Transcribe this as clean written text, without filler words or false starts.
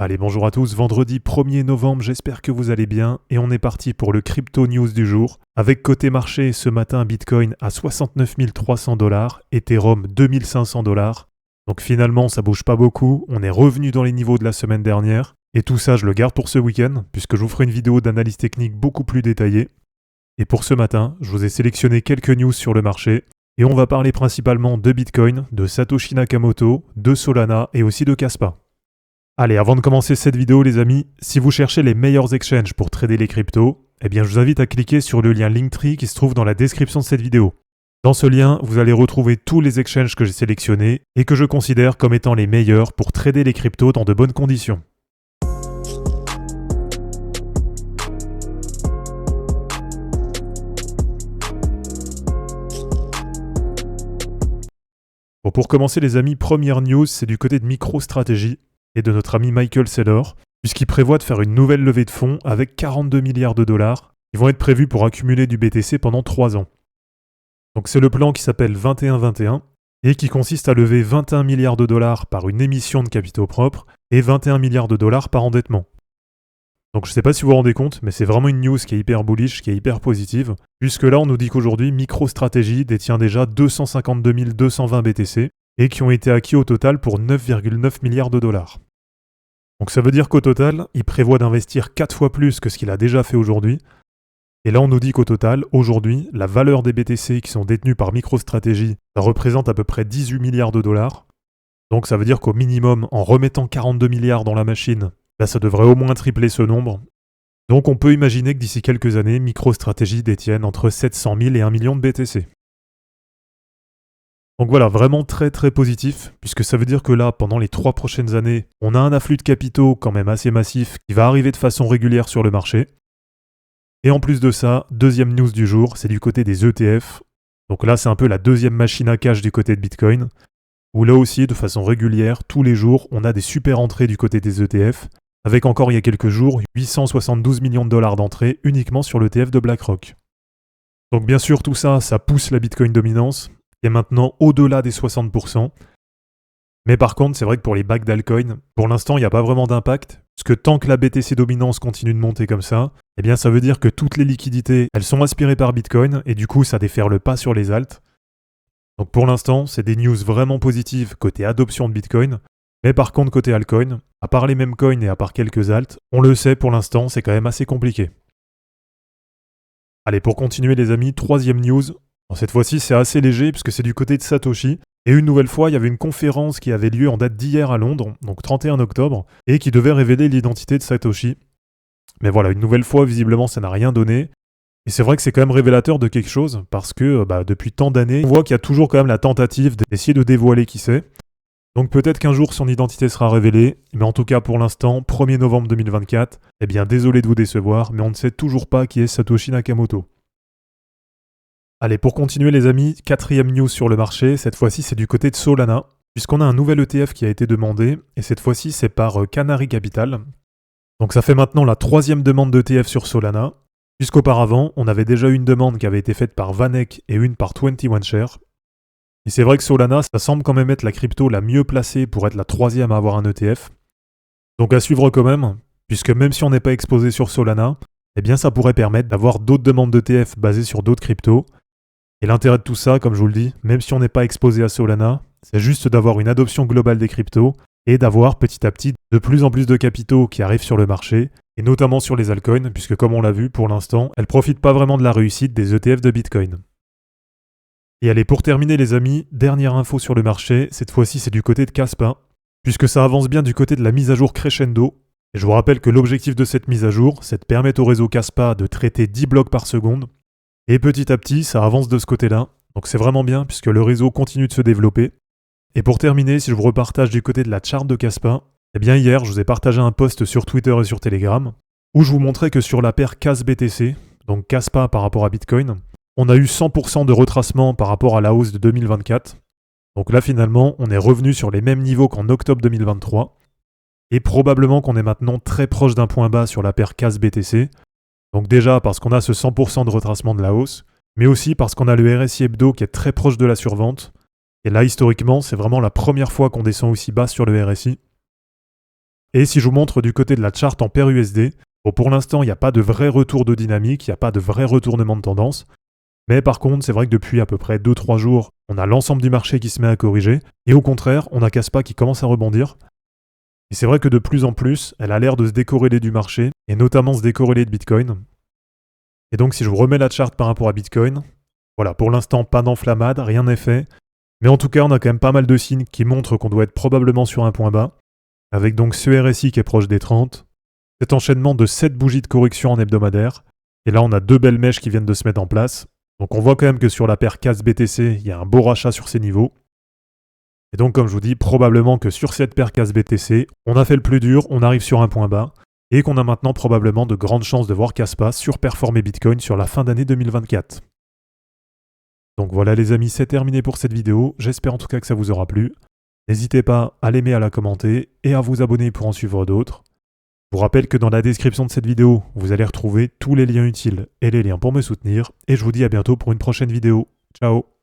Allez, bonjour à tous, vendredi 1er novembre, j'espère que vous allez bien et on est parti pour le crypto news du jour. Avec côté marché, ce matin, Bitcoin à 69 300 $, Ethereum 2500 $. Donc finalement, ça bouge pas beaucoup, on est revenu dans les niveaux de la semaine dernière. Et tout ça, je le garde pour ce week-end, puisque je vous ferai une vidéo d'analyse technique beaucoup plus détaillée. Et pour ce matin, je vous ai sélectionné quelques news sur le marché. Et on va parler principalement de Bitcoin, de Satoshi Nakamoto, de Solana et aussi de Kaspa. Allez, avant de commencer cette vidéo les amis, si vous cherchez les meilleurs exchanges pour trader les cryptos, eh bien je vous invite à cliquer sur le lien Linktree qui se trouve dans la description de cette vidéo. Dans ce lien, vous allez retrouver tous les exchanges que j'ai sélectionnés et que je considère comme étant les meilleurs pour trader les cryptos dans de bonnes conditions. Bon, pour commencer les amis, première news, c'est du côté de MicroStrategy et de notre ami Michael Saylor, puisqu'il prévoit de faire une nouvelle levée de fonds avec 42 milliards de dollars qui vont être prévus pour accumuler du BTC pendant 3 ans. Donc c'est le plan qui s'appelle 21-21 et qui consiste à lever 21 milliards de dollars par une émission de capitaux propres et 21 milliards de dollars par endettement. Donc je ne sais pas si vous vous rendez compte, mais c'est vraiment une news qui est hyper bullish, qui est hyper positive, puisque là on nous dit qu'aujourd'hui MicroStrategy détient déjà 252 220 BTC et qui ont été acquis au total pour 9,9 milliards de dollars. Donc ça veut dire qu'au total, il prévoit d'investir 4 fois plus que ce qu'il a déjà fait aujourd'hui. Et là on nous dit qu'au total, aujourd'hui, la valeur des BTC qui sont détenus par MicroStrategy, ça représente à peu près 18 milliards de dollars. Donc ça veut dire qu'au minimum, en remettant 42 milliards dans la machine, là ça devrait au moins tripler ce nombre. Donc on peut imaginer que d'ici quelques années, MicroStrategy détienne entre 700 000 et 1 million de BTC. Donc voilà, vraiment très très positif, puisque ça veut dire que là, pendant les 3 prochaines années, on a un afflux de capitaux quand même assez massif qui va arriver de façon régulière sur le marché. Et en plus de ça, deuxième news du jour, c'est du côté des ETF. Donc là, c'est un peu la deuxième machine à cash du côté de Bitcoin, où là aussi, de façon régulière, tous les jours, on a des super entrées du côté des ETF, avec encore il y a quelques jours, 872 millions de dollars d'entrées uniquement sur l'ETF de BlackRock. Donc bien sûr, tout ça, ça pousse la Bitcoin dominance, qui est maintenant au-delà des 60%. Mais par contre, c'est vrai que pour les backed altcoins, pour l'instant, il n'y a pas vraiment d'impact, puisque tant que la BTC dominance continue de monter comme ça, eh bien ça veut dire que toutes les liquidités, elles sont aspirées par Bitcoin, et du coup, ça déferle pas sur les alts. Donc pour l'instant, c'est des news vraiment positives côté adoption de Bitcoin, mais par contre, côté altcoin, à part les mêmes coins et à part quelques alts, on le sait pour l'instant, c'est quand même assez compliqué. Allez, pour continuer les amis, troisième news. Bon, cette fois-ci, c'est assez léger puisque c'est du côté de Satoshi. Et une nouvelle fois, il y avait une conférence qui avait lieu en date d'hier à Londres, donc 31 octobre, et qui devait révéler l'identité de Satoshi. Mais voilà, une nouvelle fois, visiblement, ça n'a rien donné. Et c'est vrai que c'est quand même révélateur de quelque chose, parce que depuis tant d'années, on voit qu'il y a toujours quand même la tentative d'essayer de dévoiler qui c'est. Donc peut-être qu'un jour son identité sera révélée, mais en tout cas pour l'instant, 1er novembre 2024, eh bien désolé de vous décevoir, mais on ne sait toujours pas qui est Satoshi Nakamoto. Allez, pour continuer les amis, quatrième news sur le marché, cette fois-ci c'est du côté de Solana, puisqu'on a un nouvel ETF qui a été demandé, et cette fois-ci c'est par Canary Capital. Donc ça fait maintenant la 3e demande d'ETF sur Solana, puisqu'auparavant on avait déjà eu une demande qui avait été faite par Vanek et une par 21Shares. Et c'est vrai que Solana, ça semble quand même être la crypto la mieux placée pour être la 3e à avoir un ETF. Donc à suivre quand même, puisque même si on n'est pas exposé sur Solana, eh bien ça pourrait permettre d'avoir d'autres demandes d'ETF basées sur d'autres cryptos. Et l'intérêt de tout ça, comme je vous le dis, même si on n'est pas exposé à Solana, c'est juste d'avoir une adoption globale des cryptos et d'avoir petit à petit de plus en plus de capitaux qui arrivent sur le marché, et notamment sur les altcoins, puisque comme on l'a vu pour l'instant, elles ne profitent pas vraiment de la réussite des ETF de Bitcoin. Et allez, pour terminer les amis, dernière info sur le marché, cette fois-ci c'est du côté de Kaspa, puisque ça avance bien du côté de la mise à jour Crescendo. Et je vous rappelle que l'objectif de cette mise à jour, c'est de permettre au réseau Kaspa de traiter 10 blocs par seconde. Et petit à petit, ça avance de ce côté-là. Donc c'est vraiment bien puisque le réseau continue de se développer. Et pour terminer, si je vous repartage du côté de la charte de Kaspa, eh bien hier, je vous ai partagé un post sur Twitter et sur Telegram où je vous montrais que sur la paire CAS-BTC, donc Kaspa par rapport à Bitcoin, on a eu 100% de retracement par rapport à la hausse de 2024. Donc là finalement, on est revenu sur les mêmes niveaux qu'en octobre 2023. Et probablement qu'on est maintenant très proche d'un point bas sur la paire CAS-BTC. Donc déjà parce qu'on a ce 100% de retracement de la hausse, mais aussi parce qu'on a le RSI hebdo qui est très proche de la survente. Et là, historiquement, c'est vraiment la première fois qu'on descend aussi bas sur le RSI. Et si je vous montre du côté de la charte en paire USD, bon, pour l'instant, il n'y a pas de vrai retour de dynamique, il n'y a pas de vrai retournement de tendance. Mais par contre, c'est vrai que depuis à peu près 2-3 jours, on a l'ensemble du marché qui se met à corriger. Et au contraire, on a Kaspa qui commence à rebondir. Et c'est vrai que de plus en plus, elle a l'air de se décorréler du marché, et notamment se décorréler de Bitcoin. Et donc si je vous remets la charte par rapport à Bitcoin, voilà, pour l'instant, pas d'enflammade, rien n'est fait. Mais en tout cas, on a quand même pas mal de signes qui montrent qu'on doit être probablement sur un point bas, avec donc ce RSI qui est proche des 30, cet enchaînement de 7 bougies de correction en hebdomadaire, et là on a 2 belles mèches qui viennent de se mettre en place. Donc on voit quand même que sur la paire CAS-BTC, il y a un beau rachat sur ces niveaux. Et donc comme je vous dis, probablement que sur cette paire CAS-BTC, on a fait le plus dur, on arrive sur un point bas, et qu'on a maintenant probablement de grandes chances de voir Kaspa surperformer Bitcoin sur la fin d'année 2024. Donc voilà les amis, c'est terminé pour cette vidéo, j'espère en tout cas que ça vous aura plu. N'hésitez pas à l'aimer, à la commenter, et à vous abonner pour en suivre d'autres. Je vous rappelle que dans la description de cette vidéo, vous allez retrouver tous les liens utiles et les liens pour me soutenir, et je vous dis à bientôt pour une prochaine vidéo. Ciao!